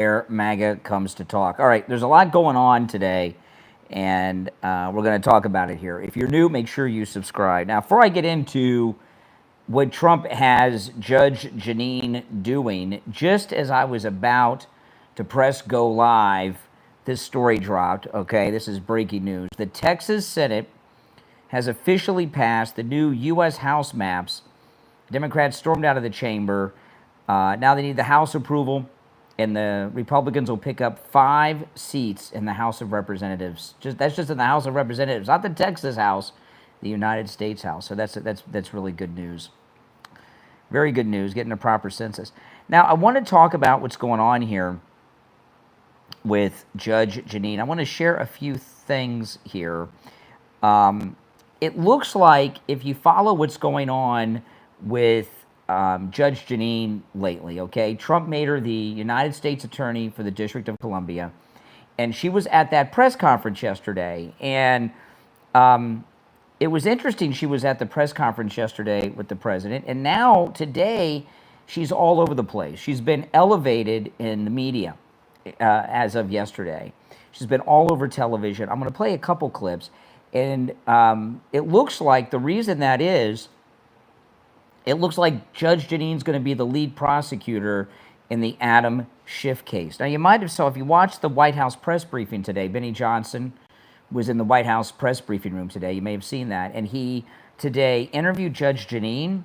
Air MAGA comes to talk. All right, there's a lot going on today, and we're going to talk about it here. If you're new, make sure you subscribe. Now, before I get into what Trump has Judge Jeanine doing, just as I was about to press go live, this story dropped. Okay, this is breaking news. The Texas Senate has officially passed the new U.S. House maps. Democrats stormed out of the chamber. Now they need the House approval, and the Republicans will pick up 5 seats in the House of Representatives. That's just in the House of Representatives, not the Texas House, the United States House. So that's really good news. Very good news, getting a proper census. Now, I want to talk about what's going on here with Judge Jeanine. I want to share a few things here. It looks like if you follow what's going on with Judge Jeanine lately, okay? Trump made her the United States Attorney for the District of Columbia, and she was at that press conference yesterday, and it was interesting. She was at the press conference yesterday with the president, and now today she's all over the place. She's been elevated in the media as of yesterday. She's been all over television. I'm going to play a couple clips, and it looks like the reason that is, it looks like Judge Jeanine's going to be the lead prosecutor in the Adam Schiff case. Now, you might have saw, if you watched the White House press briefing today, Benny Johnson was in the White House press briefing room today. You may have seen that. And he today interviewed Judge Jeanine.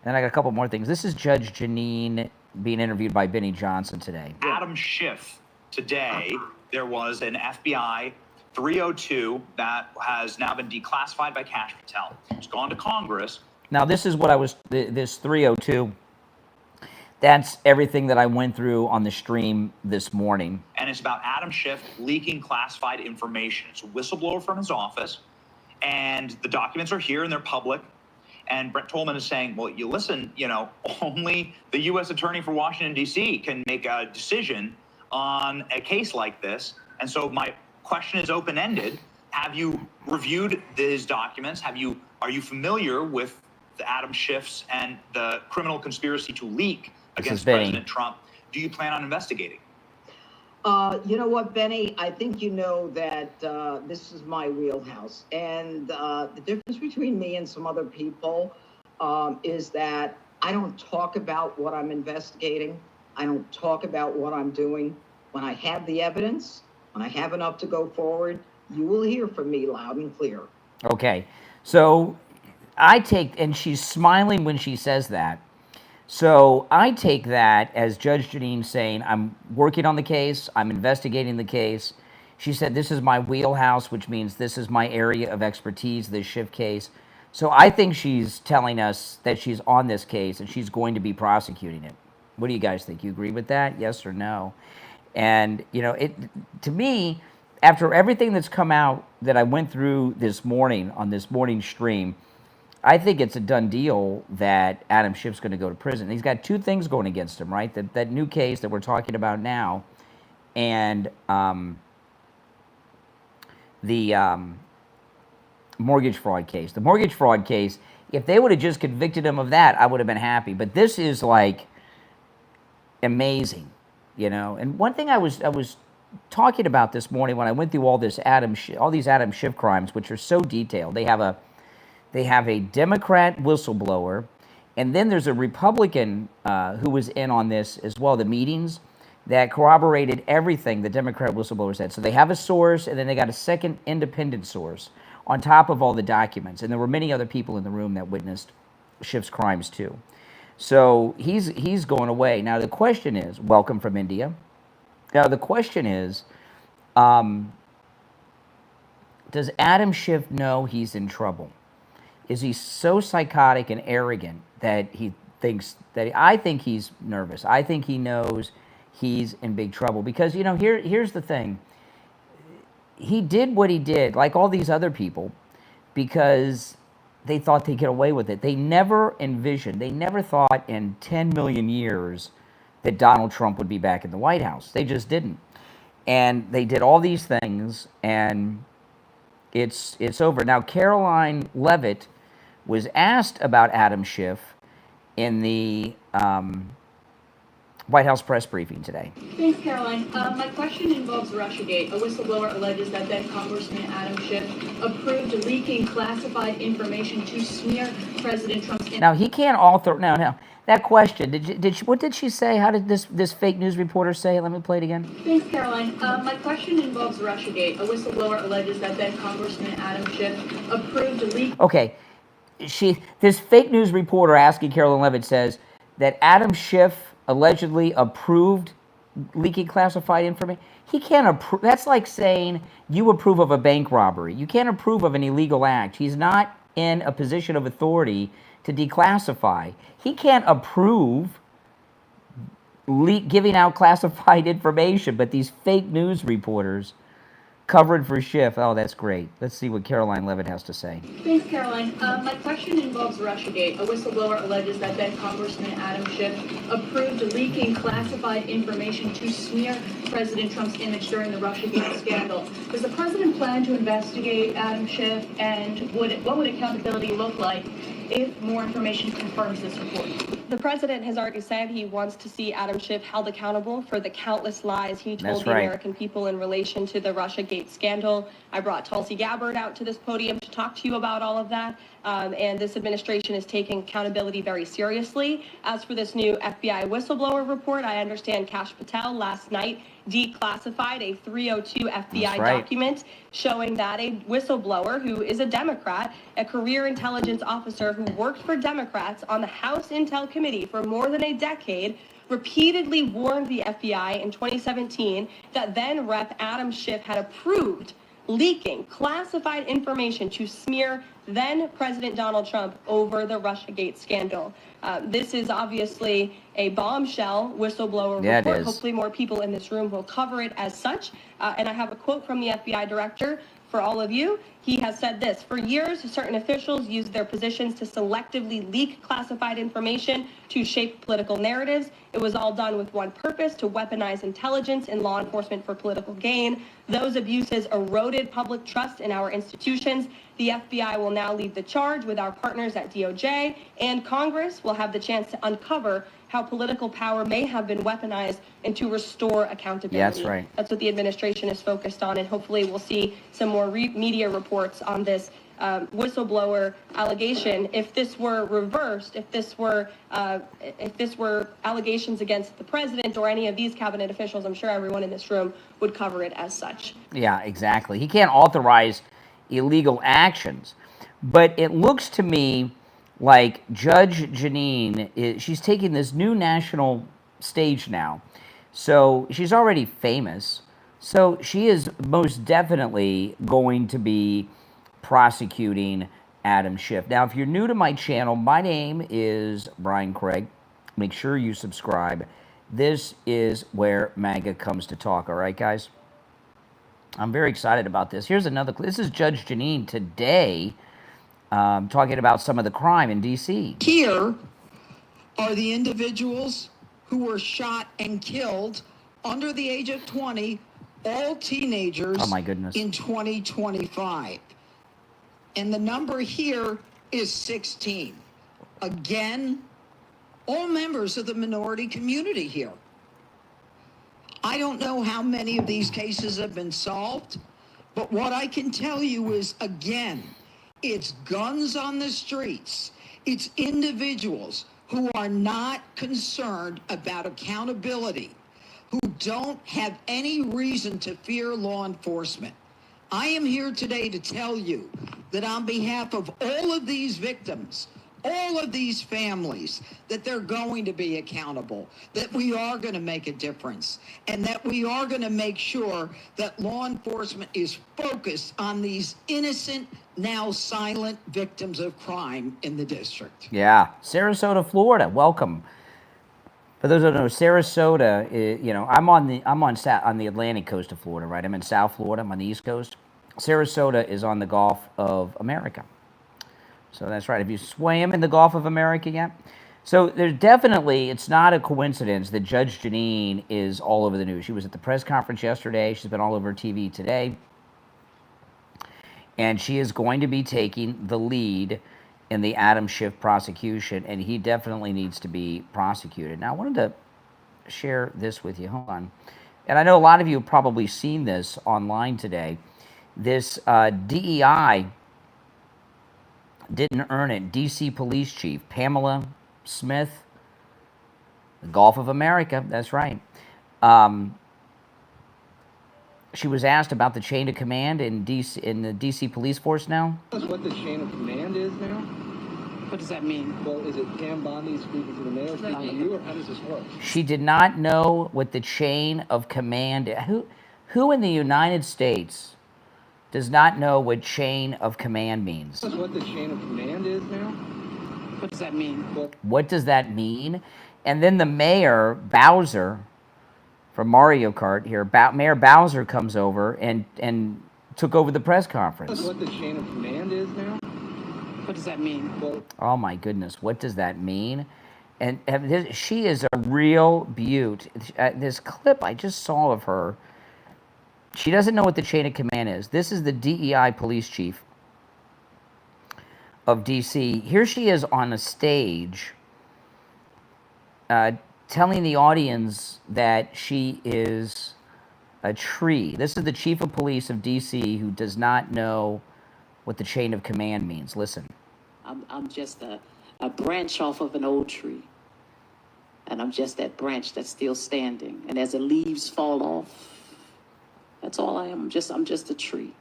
And I got a couple more things. This is Judge Jeanine being interviewed by Benny Johnson today. Adam Schiff. Today, there was an FBI 302 that has now been declassified by Cash Patel. It's gone to Congress. Now, this is what I was, this 302, that's everything that I went through on the stream this morning. And it's about Adam Schiff leaking classified information. It's a whistleblower from his office, and the documents are here and they're public. And Brett Tolman is saying, well, you listen, you know, only the U.S. Attorney for Washington, D.C. can make a decision on a case like this. And so my question is open-ended. Have you reviewed these documents? Are you familiar with the Adam Schiffs and the criminal conspiracy to leak against President Trump? Do you plan on investigating? You know what, Benny? I think you know that this is my wheelhouse. And the difference between me and some other people is that I don't talk about what I'm investigating. I don't talk about what I'm doing. When I have the evidence, when I have enough to go forward, you will hear from me loud and clear. Okay. So I take, and she's smiling when she says that. So I take that as Judge Jeanine saying, I'm working on the case, I'm investigating the case. She said, this is my wheelhouse, which means this is my area of expertise, this Schiff case. So I think she's telling us that she's on this case and she's going to be prosecuting it. What do you guys think? You agree with that? Yes or no? And, you know, to me, after everything that's come out that I went through this morning on this morning stream, I think it's a done deal that Adam Schiff's going to go to prison. He's got 2 things going against him, right? That new case that we're talking about now, and the mortgage fraud case. The mortgage fraud case, if they would have just convicted him of that, I would have been happy. But this is like amazing, you know. And one thing I was talking about this morning when I went through all these Adam Schiff crimes, which are so detailed. They have a Democrat whistleblower, and then there's a Republican who was in on this as well, the meetings that corroborated everything the Democrat whistleblower said. So they have a source, and then they got a second independent source on top of all the documents. And there were many other people in the room that witnessed Schiff's crimes too. So he's going away. Now the question is, welcome from India. Now the question is, does Adam Schiff know he's in trouble? Is he so psychotic and arrogant that he thinks that I think he's nervous. I think he knows he's in big trouble because, you know, here's the thing. He did what he did, like all these other people, because they thought they'd get away with it. They never envisioned, they never thought in 10 million years that Donald Trump would be back in the White House. They just didn't. And they did all these things, and it's over. Now, Caroline Leavitt was asked about Adam Schiff in the White House press briefing today. Thanks, Caroline. My question involves Russiagate. A whistleblower alleges that then Congressman Adam Schiff approved leaking classified information to smear President Trump's... Now, he can't author... Now, that question, what did she say? How did this fake news reporter say it? Let me play it again. Thanks, Caroline. My question involves Russiagate. A whistleblower alleges that then Congressman Adam Schiff approved leaking... Okay. This fake news reporter asking Caroline Levitt says that Adam Schiff allegedly approved leaking classified information. He can't approve. That's like saying you approve of a bank robbery. You can't approve of an illegal act. He's not in a position of authority to declassify. He can't approve giving out classified information, but these fake news reporters covering for Schiff. Oh, that's great. Let's see what Caroline Levitt has to say. Thanks, Caroline. My question involves Russiagate. A whistleblower alleges that then Congressman Adam Schiff approved leaking classified information to smear President Trump's image during the Russiagate scandal. Does the president plan to investigate Adam Schiff, and what would accountability look like if more information confirms this report? The president has already said he wants to see Adam Schiff held accountable for the countless lies he told the American people in relation to the Russiagate scandal. I brought Tulsi Gabbard out to this podium to talk to you about all of that. And this administration is taking accountability very seriously. As for this new FBI whistleblower report, I understand Kash Patel last night declassified a 302 FBI document showing that a whistleblower who is a Democrat, a career intelligence officer who worked for Democrats on the House Intel Committee for more than a decade, repeatedly warned the FBI in 2017 that then Rep. Adam Schiff had approved leaking classified information to smear then President Donald Trump over the Russiagate scandal. This is obviously a bombshell whistleblower report. Hopefully more people in this room will cover it as such. And I have a quote from the FBI director for all of you. He has said this: for years, certain officials used their positions to selectively leak classified information to shape political narratives. It was all done with one purpose: to weaponize intelligence and law enforcement for political gain. Those abuses eroded public trust in our institutions. The FBI will now lead the charge with our partners at DOJ, and Congress will have the chance to uncover how political power may have been weaponized and to restore accountability. Yeah, that's right. That's what the administration is focused on, and hopefully we'll see some more media reports on this whistleblower allegation. If this were reversed, if this were allegations against the president or any of these cabinet officials, I'm sure everyone in this room would cover it as such. Yeah, exactly. He can't authorize illegal actions, but it looks to me like Judge Jeanine, she's taking this new national stage now. So she's already famous. So she is most definitely going to be prosecuting Adam Schiff. Now, if you're new to my channel, my name is Brian Craig. Make sure you subscribe. This is where MAGA comes to talk. All right, guys? I'm very excited about this. Here's another clip. This is Judge Jeanine today talking about some of the crime in D.C. Here are the individuals who were shot and killed under the age of 20, all teenagers, oh my goodness, in 2025. And the number here is 16. Again, all members of the minority community here. I don't know how many of these cases have been solved, but what I can tell you is, again, it's guns on the streets. It's individuals who are not concerned about accountability, who don't have any reason to fear law enforcement. I am here today to tell you that on behalf of all of these victims, all of these families, that they're going to be accountable, that we are going to make a difference, and that we are going to make sure that law enforcement is focused on these innocent, now silent victims of crime in the district. Yeah, Sarasota, Florida. Welcome. For those who don't know, Sarasota, I'm on the Atlantic coast of Florida, right? I'm in South Florida. I'm on the East Coast. Sarasota is on the Gulf of America. So that's right. Have you swam in the Gulf of America yet? So there's definitely, it's not a coincidence that Judge Jeanine is all over the news. She was at the press conference yesterday. She's been all over TV today. And she is going to be taking the lead in the Adam Schiff prosecution, and he definitely needs to be prosecuted. Now, I wanted to share this with you. Hold on. And I know a lot of you have probably seen this online today. This DEI didn't earn it. D.C. Police Chief Pamela Smith, the Gulf of America, that's right. She was asked about the chain of command in the D.C. police force now. That's what the chain of command is now? What does that mean? Well, is it Pam Bondi speaking to the mayor, speaking to you, or how does this work? She did not know what the chain of command. Who in the United States does not know what chain of command means? That's what the chain of command is now? What does that mean? Well, what does that mean? And then the mayor, Bowser, from Mario Kart here, Mayor Bowser comes over and took over the press conference. that's what the chain of command is now? What does that mean? Well, Oh my goodness, what does that mean? And she is a real beaut. This clip I just saw of her, she doesn't know what the chain of command is. This is the DEI police chief of DC. Here she is on a stage telling the audience that she is a tree. This is the chief of police of DC who does not know what the chain of command means. Listen. I'm just a branch off of an old tree. And I'm just that branch that's still standing. And as the leaves fall off, that's all I am. I'm just a tree.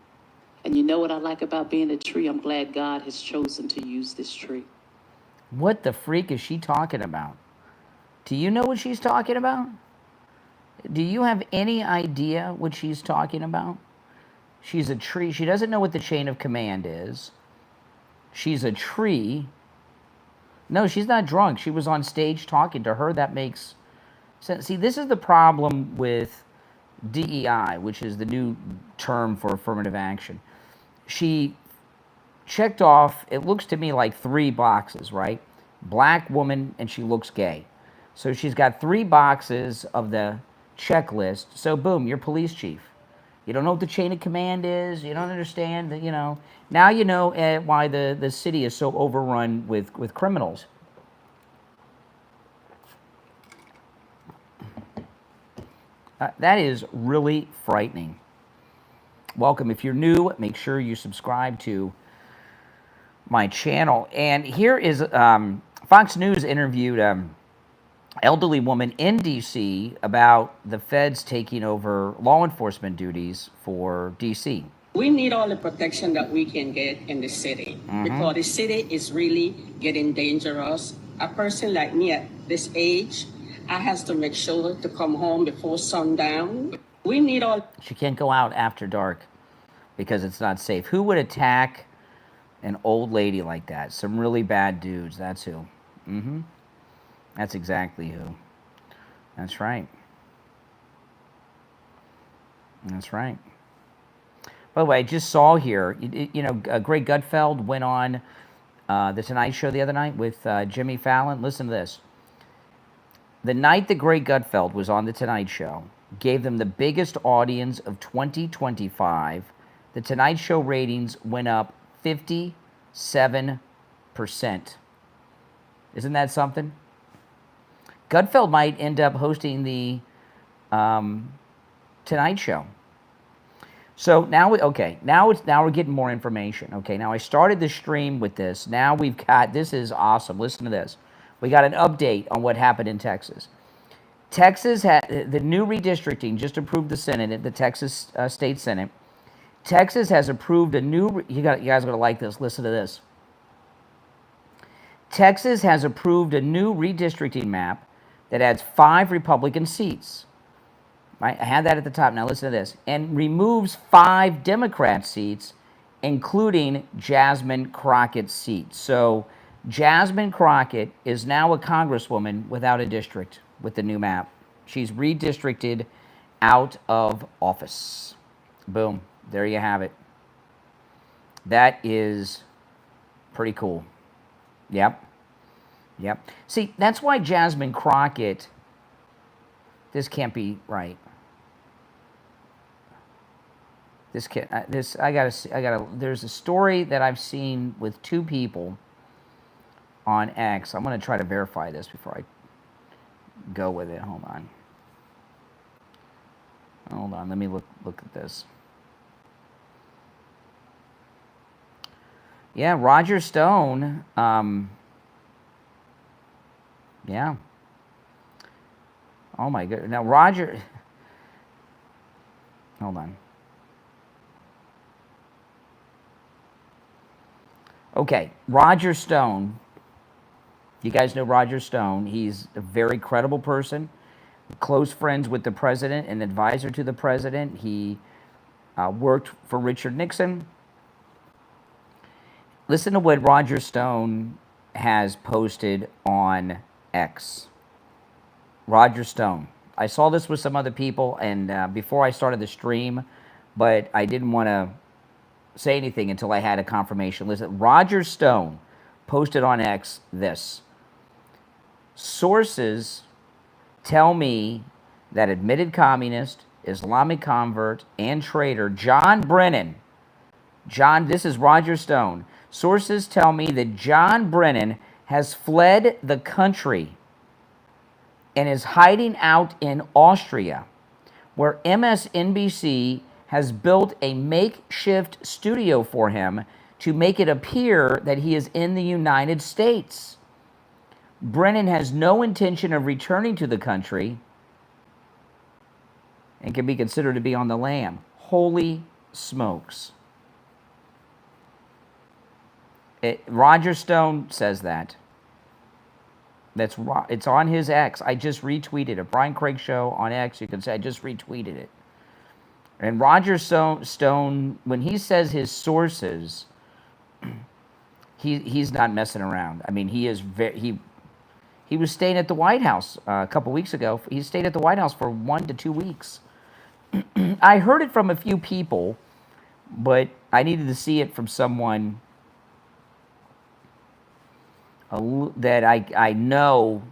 And you know what I like about being a tree? I'm glad God has chosen to use this tree. What the freak is she talking about? Do you know what she's talking about? Do you have any idea what she's talking about? She's a tree. She doesn't know what the chain of command is. She's a tree. No, she's not drunk. She was on stage talking to her. That makes sense. See, this is the problem with DEI, which is the new term for affirmative action. She checked off, it looks to me like 3 boxes, right? Black woman, and she looks gay. So she's got 3 boxes of the checklist. So boom, you're police chief. You don't know what the chain of command is. You don't understand, you know. Now you know why the city is so overrun with criminals. That is really frightening. Welcome. If you're new, make sure you subscribe to my channel. And here is Fox News interviewed elderly woman in D.C. about the feds taking over law enforcement duties for D.C. We need all the protection that we can get in the city because the city is really getting dangerous. A person like me at this age, I has to make sure to come home before sundown. We need all... She can't go out after dark because it's not safe. Who would attack an old lady like that? Some really bad dudes, that's who. That's exactly who. That's right. That's right. By the way, I just saw here, you know, Greg Gutfeld went on The Tonight Show the other night with Jimmy Fallon. Listen to this. The night that Greg Gutfeld was on The Tonight Show gave them the biggest audience of 2025. The Tonight Show ratings went up 57%. Isn't that something? Gutfeld might end up hosting the Tonight Show. So now, now we're getting more information. Okay, now I started the stream with this. Now we've got, this is awesome. Listen to this. We got an update on what happened in Texas. Texas had the new redistricting just approved the Senate, the Texas State Senate. Texas has approved a new. You guys are gonna like this. Listen to this. Texas has approved a new redistricting map that adds 5 Republican seats. Right? I had that at the top. Now listen to this. And removes 5 Democrat seats, including Jasmine Crockett's seat. So Jasmine Crockett is now a congresswoman without a district with the new map. She's redistricted out of office. Boom. There you have it. That is pretty cool. Yep. Yep. See, that's why Jasmine Crockett, this can't be right. This can't, I gotta, there's a story that I've seen with 2 people on X. I'm gonna try to verify this before I go with it. Hold on. Hold on. Let me look at this. Yeah, Roger Stone. Yeah. Oh my goodness. Now Roger. Hold on. Okay, Roger Stone. You guys know Roger Stone. He's a very credible person, close friends with the president, an advisor to the president. He worked for Richard Nixon. Listen to what Roger Stone has posted on X. Roger Stone. I saw this with some other people, and before I started the stream, but I didn't want to say anything until I had a confirmation. Listen, Roger Stone posted on X this. Sources tell me that admitted communist, Islamic convert, and traitor John Brennan, this is Roger Stone. Sources tell me that John Brennan has fled the country and is hiding out in Austria, where MSNBC has built a makeshift studio for him to make it appear that he is in the United States. Brennan has no intention of returning to the country and can be considered to be on the lam. Holy smokes. Roger Stone says that. It's on his X. I just retweeted it. Brian Craig Show on X. You can say I just retweeted it. And Roger Stone, when he says his sources, he's not messing around. I mean, he is he was staying at the White House a couple weeks ago. He stayed at the White House for 1 to 2 weeks. I heard it from a few people, but I needed to see it from someone that I know,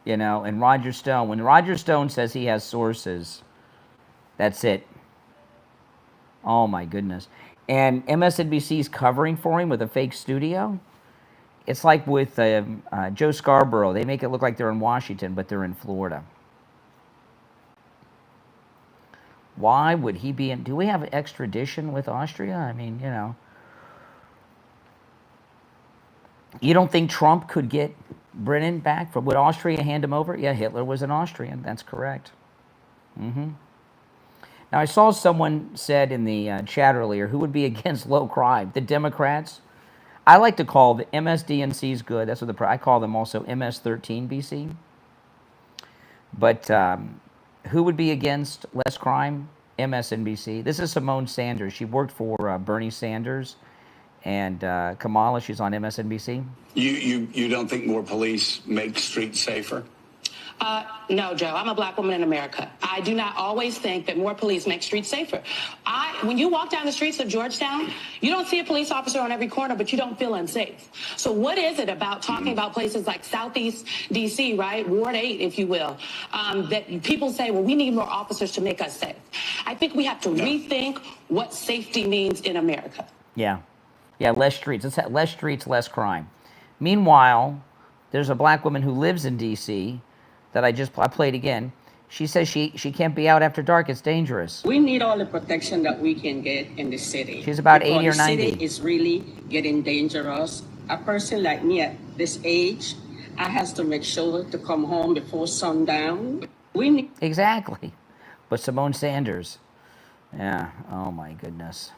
you know. And Roger Stone, when Roger Stone says he has sources, that's it. Oh my goodness. And MSNBC's covering for him with a fake studio. It's like with Joe Scarborough. They make it look like they're in Washington, but they're in Florida. Why would he be in? Do we have extradition with Austria? I mean, you know. You don't think Trump could get Brennan back? Would Austria hand him over? Yeah, Hitler was an Austrian. That's correct. Now, I saw someone said in the chat earlier, who would be against low crime? The Democrats? I like to call the MSDNC's good. That's what I call them also MS-13BC. But who would be against less crime? MSNBC. This is Simone Sanders. She worked for Bernie Sanders and Kamala. She's on MSNBC. You don't think more police make streets safer? No, Joe. I'm a black woman in America. I do not always think that more police make streets safer. When you walk down the streets of Georgetown, you don't see a police officer on every corner, but you don't feel unsafe. So what is it about talking about places like Southeast D.C., right? Ward 8, if you will, that people say, well, we need more officers to make us safe. I think we have to rethink what safety means in America. Yeah. Yeah, less streets. Let's have less streets, less crime. Meanwhile, there's a black woman who lives in D.C., that I played again. She says she can't be out after dark. It's dangerous. We need all the protection that we can get in the city. She's about 80 or 90. The city is really getting dangerous. A person like me at this age, I has to make sure to come home before sundown. We need exactly. But Simone Sanders, yeah. Oh my goodness.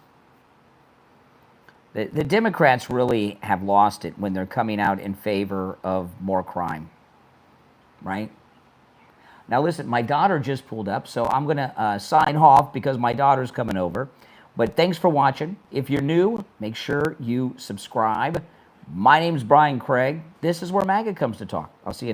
The Democrats really have lost it when they're coming out in favor of more crime, right? Now listen, my daughter just pulled up, so I'm going to sign off because my daughter's coming over. But thanks for watching. If you're new, make sure you subscribe. My name's Brian Craig. This is where MAGA comes to talk. I'll see you